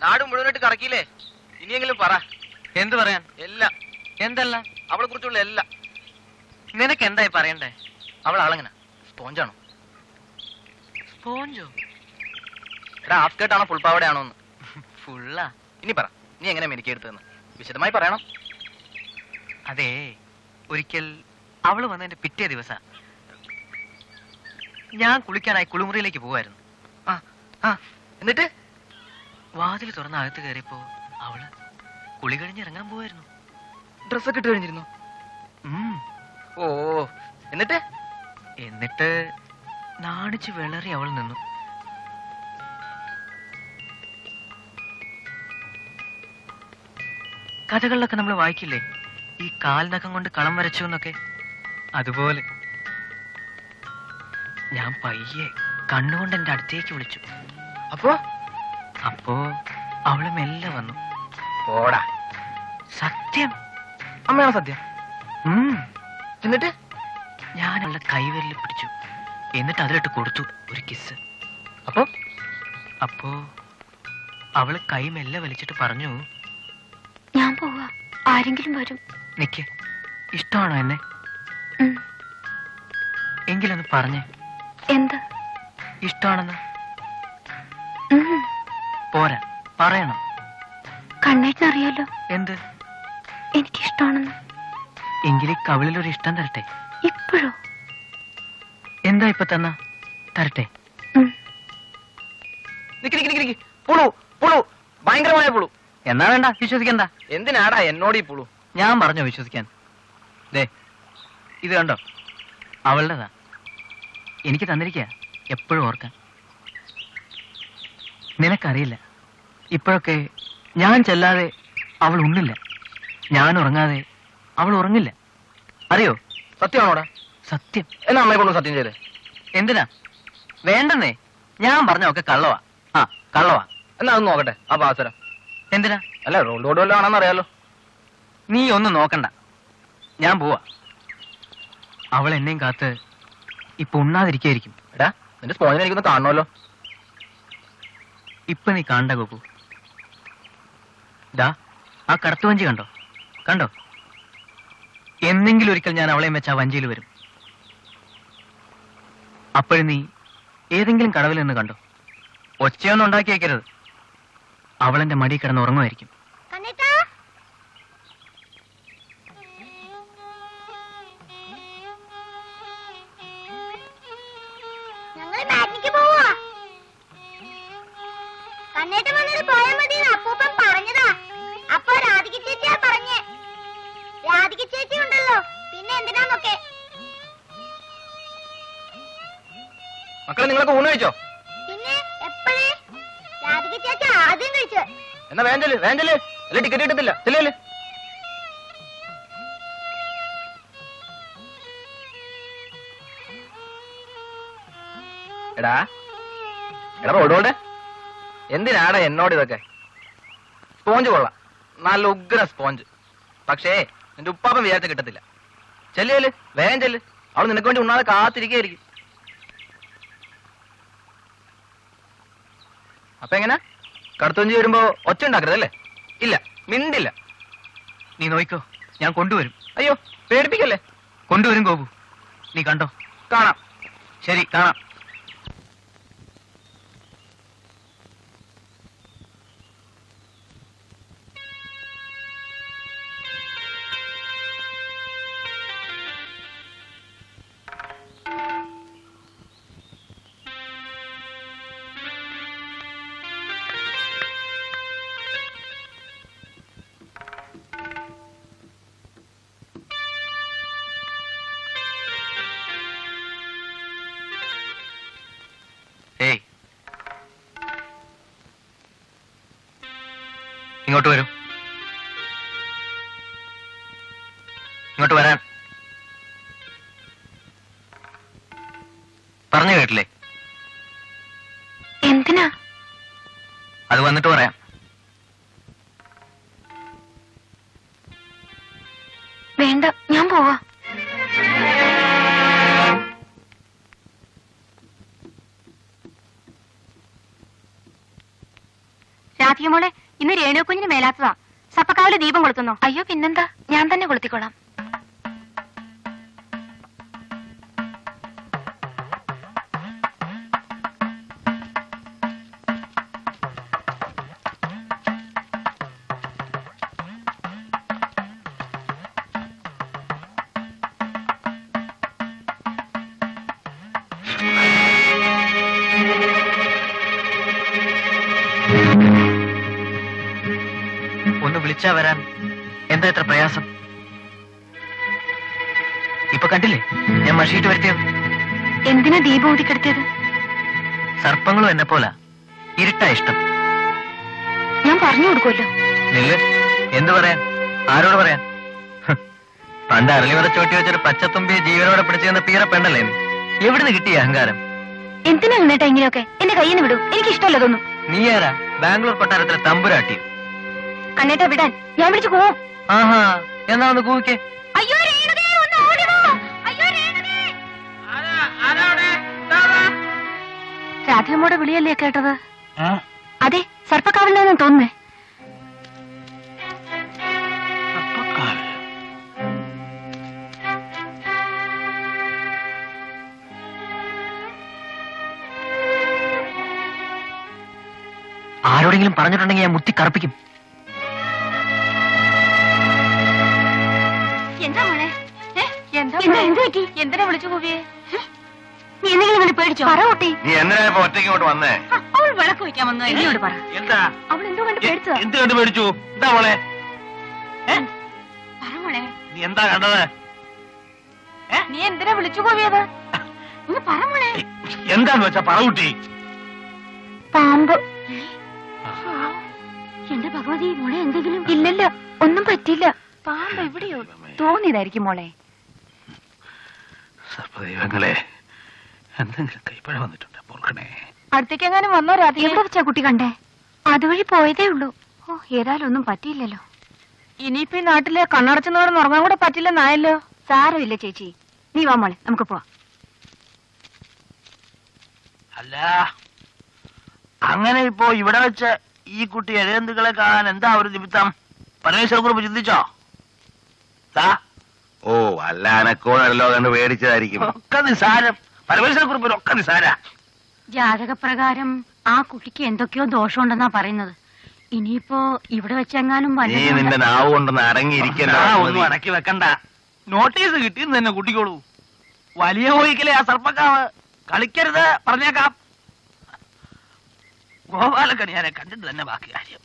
നാട് മുഴുവനായിട്ട് കറക്കിയില്ലേ? ഇനിയെങ്കിലും പറ. എന്ത് പറയാൻ? എല്ലാം. എന്തല്ല? അവളെ കുറിച്ചുള്ള എല്ലാം. നിനക്ക് എന്തായി പറയണ്ടേ? അവൾ ആളെങ്ങനെ? സ്പോഞ്ചാണോ? സ്പോഞ്ചോ? എടാ, ഹാഫ് സ്കേർട്ട് ആണോ ഫുൾ പാവടയാണോ എന്ന്? ഫുള്ളാ. ഇനി പറ, നീ എങ്ങനെ മെനിക്കെടുത്തെന്ന് വിശദമായി പറയണം. അതെ, ഒരിക്കൽ അവള് വന്നതിന്റെ പിറ്റേ ദിവസ ഞാൻ കുളിക്കാനായി കുളിമുറിയിലേക്ക് പോവായിരുന്നു. എന്നിട്ട് വാതിൽ തുറന്ന് അകത്ത് കയറിയപ്പോ അവള് കുളി കഴിഞ്ഞിറങ്ങാൻ പോവായിരുന്നു. ഡ്രസ്സൊക്കെ ഇട്ട് കഴിഞ്ഞിരുന്നു? ഓ, എന്നിട്ട് എന്നിട്ട് നാണിച്ച് വിളറി അവൾ നിന്നു. കഥകളിലൊക്കെ നമ്മൾ വായിക്കില്ലേ, ഈ കാൽനഖം കൊണ്ട് കളം വരച്ചു എന്നൊക്കെ? അതുപോലെ ഞാൻ പയ്യെ കണ്ണുകൊണ്ട് എന്റെ അടുത്തേക്ക് വിളിച്ചു. അപ്പോ അവള് മെല്ലെ വന്നു. ഓടാ, സത്യം. അമ്മയാണോ സത്യം? എന്നിട്ട് ഞാൻ അവളുടെ കൈവിരലിൽ പിടിച്ചു. എന്നിട്ട് അതിലിട്ട് കൊടുത്തു ഒരു കിസ്. അപ്പോ അവള് കൈ മെല്ലെ വലിച്ചിട്ട് പറഞ്ഞു, ഞാൻ പോവാ, ആരെങ്കിലും വരും. നിക്ക്, ഇഷ്ടമാണോ എന്നെ? എങ്കിലൊന്ന് പറഞ്ഞേ. എന്ത്? ഇഷ്ടമാണെന്ന്. പോരാ, പറയണം. കണ്ണേറ്റിനറിയാലോ. എന്ത്? എനിക്കിഷ്ടമാണെന്ന്. എങ്കിൽ കവിളിലൊരു ഇഷ്ടം തരട്ടെ. ഇപ്പോഴോ? എന്താ ഇപ്പൊ തന്ന തരട്ടെ? ഭയങ്കരമായ പുളു. എന്നാ വേണ്ട, വിശ്വസിക്കണ്ട. എന്തിനാടാ എന്നോട് ഈ പുളു? ഞാൻ പറഞ്ഞോ വിശ്വസിക്കാൻ? ദേ, ഇത് കണ്ടോ, അവളുടെതാ. എനിക്ക് തന്നിരിക്കുക, എപ്പോഴും ഓർക്കാൻ. നിനക്കറിയില്ല, ഇപ്പോഴൊക്കെ ഞാൻ ചെല്ലാതെ അവൾ ഉണ്ണില്ല, ഞാൻ ഉറങ്ങാതെ അവൾ ഉറങ്ങില്ല. അറിയോ? സത്യമാണോടാ? സത്യം. എന്നാ അമ്മയെ കൊണ്ട് സത്യം ചെയ്തേ. എന്തിനാ? വേണ്ടെന്നേ, ഞാൻ പറഞ്ഞൊക്കെ കള്ളവാ. കള്ളവാ. എന്നാ അത് നോക്കട്ടെ ആ പാസരം. എന്തിനാ? അല്ല, റോഡ് വല്ലതും ആണെന്ന് അറിയാലോ. നീ ഒന്നും നോക്കണ്ട, ഞാൻ പോവാ. അവൾ എന്നെയും കാത്ത് ഇപ്പൊ ഉണ്ണാതിരിക്കായിരിക്കും. എടാ, നിന്റെ സ്പോഞ്ചിനെ എനിക്കൊന്ന് കാണണമല്ലോ. ഇപ്പൊ നീ കാണണ്ട ഗോപു. ദാ, ആ കടത്തുവഞ്ചി കണ്ടോ? കണ്ടോ? എന്നെങ്കിലും ഒരിക്കൽ ഞാൻ അവളെയും വെച്ച് ആ വഞ്ചിയിൽ വരും. അപ്പോഴും നീ ഏതെങ്കിലും കടവിൽ നിന്ന് കണ്ടോ? ഒച്ചയൊന്നും ഉണ്ടാക്കി വയ്ക്കരുത്. അവളെന്റെ മടി കിടന്ന് ഉറങ്ങുമായിരിക്കും. മക്കളെ, നിങ്ങളൊക്കെ ഊണ് കഴിച്ചോ? എന്നാ വേഞ്ചല് വേഞ്ചല്, അല്ലെ ടിക്കറ്റ് കിട്ടത്തില്ല. ചെല്ലേ. എടാ റോഡോടെ എന്തിനാടാ എന്നോട് ഇതൊക്കെ? സ്പോഞ്ച് കൊള്ളാം, നല്ല ഉഗ്ര സ്പോഞ്ച്. പക്ഷേ നിന്റെ ഉപ്പാപ്പൻ വിചാരിച്ച കിട്ടത്തില്ല. ചെല്ല്, വേഗം ചെല്ല്. അവൾ നിനക്ക് വേണ്ടി ഉണ്ണാതെ കാത്തിരിക്കുകയായിരിക്കും. അപ്പൊ എങ്ങനെ? കടത്തുവഞ്ചി വരുമ്പോ ഒച്ച ഉണ്ടാക്കരുതല്ലേ? ഇല്ല, മിണ്ടില്ല. നീ നോയിക്കോ, ഞാൻ കൊണ്ടുവരും. അയ്യോ, പേടിപ്പിക്കല്ലേ. കൊണ്ടുവരും ഗോപു, നീ കണ്ടോ. കാണാം. ശരി, കാണാം. ഏയ്, ഇങ്ങോട്ട് വരൂ. ഇങ്ങോട്ട് വരാൻ പറഞ്ഞു കേട്ടില്ലേ? എന്തിനാ? അത് വന്നിട്ട് പറയാം. വേണ്ട, ഞാൻ പോവാ. രാധികമോളെ ഇന്ന് രേണുക്കുഞ്ഞിന് മേലാത്തതാ. സപ്പക്കാവിലെ ദീപം കൊളുത്തുന്നോ? അയ്യോ പിന്നെന്താ, ഞാൻ തന്നെ കൊളുത്തിക്കോളാം. ഒന്ന് വിളിച്ചാ വരാൻ എന്താ ഇത്ര പ്രയാസം? ഇപ്പൊ കണ്ടില്ലേ ഞാൻ മഷീട്ട് വരുത്തിയത്? എന്തിനാ ദീപം ഊതിക്കെടുത്തിയത്? സർപ്പങ്ങളും എന്നെ പോലാ ഇരുട്ടാ ഇഷ്ടം. ഞാൻ പറഞ്ഞു കൊടുക്കുമല്ലോ. നില്ല്, എന്തു പറയാൻ? ആരോട് പറയാൻ? പണ്ട് അരളിവറ ചോട്ടി വെച്ചൊരു പച്ചത്തുമ്പിയെ ജീവനോടെ പിടിച്ചിരുന്ന പീറ പെണ്ണല്ലേ നീ? എവിടുന്ന് കിട്ടിയ അഹങ്കാരം? എന്തിനാ നിന്നിട്ടാ ഇങ്ങനെയൊക്കെ? എന്റെ കയ്യിൽ നിന്ന് വിടും, എനിക്ക് ഇഷ്ടമല്ല തോന്നും. നീ ആരാ ബാംഗ്ലൂർ കൊട്ടാരത്തിലെ തമ്പുരാട്ടി? കണ്ണേട്ടാ വിടാൻ, ഞാൻ വിളിച്ചു പോവും. ആഹാ, എന്നാ ഒന്ന് കൂവിക്കേ. അയ്യോ രേണുകേ, ഒന്ന് ഓടി വാ. അയ്യോ രേണുകേ. രാധയമ്മയുടെ വിളിയല്ലേ കേട്ടത്? അതെ, സർപ്പക്കാവിലാണെന്ന് തോന്നുന്നേ. ആരോടെങ്കിലും പറഞ്ഞിട്ടുണ്ടെങ്കിൽ ഞാൻ മുത്തി കറുപ്പിക്കും. എന്താ മോളെ? എന്ത് പറ്റി? എന്തിനാ വിളിച്ചു പോവിയേ? നീ എന്തെങ്കിലും വേണ്ടി പേടിച്ചോ? പറ കുട്ടി. നീ എന്തിനാ ഒറ്റയ്ക്ക് ഇങ്ങോട്ട് വന്നേ? അവൾ വിളക്ക് വയ്ക്കാൻ വന്നു. എന്നോട് പറ. എന്താ അവൾ എന്തോ കണ്ട് പേടിച്ചതാ. എന്ത് കണ്ട് പേടിച്ചു? എന്താ മോളെ? പറ മോളെ. നീ എന്താ കണ്ടത്? നീ എന്തിനാ വിളിച്ചു പോവിയത്? ഒന്ന് പറ മോളെ. എന്താന്ന് വെച്ചാ പറ കുട്ടി. പാമ്പ്. എന്റെ ഭഗവതി, മോളെ എന്തെങ്കിലും? ഇല്ലല്ലോ, ഒന്നും പറ്റില്ല. പാമ്പ് എവിടെയോ തോന്നിയതായിരിക്കും മോളെ. സർപ്പദൈവങ്ങളെ, എന്തെങ്കിലും കൈപ്പഴ വന്നിട്ടുണ്ട്, പോർക്കണേ. അടുത്തേക്ക് എങ്ങാനും വന്നോ രാത്രി? എവിടെ വെച്ചാ കുട്ടി കണ്ടേ? അതുവഴി പോയതേ ഉള്ളൂ. ഓ, ഏതായാലും ഒന്നും പറ്റിയില്ലല്ലോ. ഇനിയിപ്പോ ഈ നാട്ടിലെ കണ്ണടച്ചെന്നോടൊന്നും ഉറങ്ങാൻ കൂടെ പറ്റില്ലെന്നായല്ലോ. സാരമില്ല ചേച്ചി, നീ വാ മോളെ, നമുക്ക് പോവാം. അല്ല, അങ്ങനെ ഇപ്പോ ഇവിടെ വെച്ച് ഈ കുട്ടി എഴയന്തുക്കളെ കാണാൻ എന്താ ഒരു നിമിത്തം? പരമേശ്വര കുറിപ്പ് ചിന്തിച്ചോ? ഓ, അല്ല അനക്കോടല്ലോ കണ്ട് പേടിച്ചതായിരിക്കും. ഒക്കെ നിസാരം. പരമേശ്വര കുറിപ്പിനൊക്കെ നിസാര. ജാതകപ്രകാരം ആ കുട്ടിക്ക് എന്തൊക്കെയോ ദോഷമുണ്ടെന്നാ പറയുന്നത്. ഇനിയിപ്പോ ഇവിടെ വെച്ചെങ്ങാനും നീ നിന്റെ നാവ് കൊണ്ടൊന്ന് അടങ്ങിയിരിക്കണ്ട. ഒന്നും അടക്കി വെക്കണ്ട. നോട്ടീസ് കിട്ടിയെന്ന് തന്നെ കുട്ടിക്കോളൂ. വലിയ കോയിക്കലെ ആ സർപ്പക്കാവ് കളിക്കരുത് പറഞ്ഞേക്കാം. ഗോപാലക്കണിയാനെ കണ്ടിട്ട് തന്നെ ബാക്കി കാര്യം.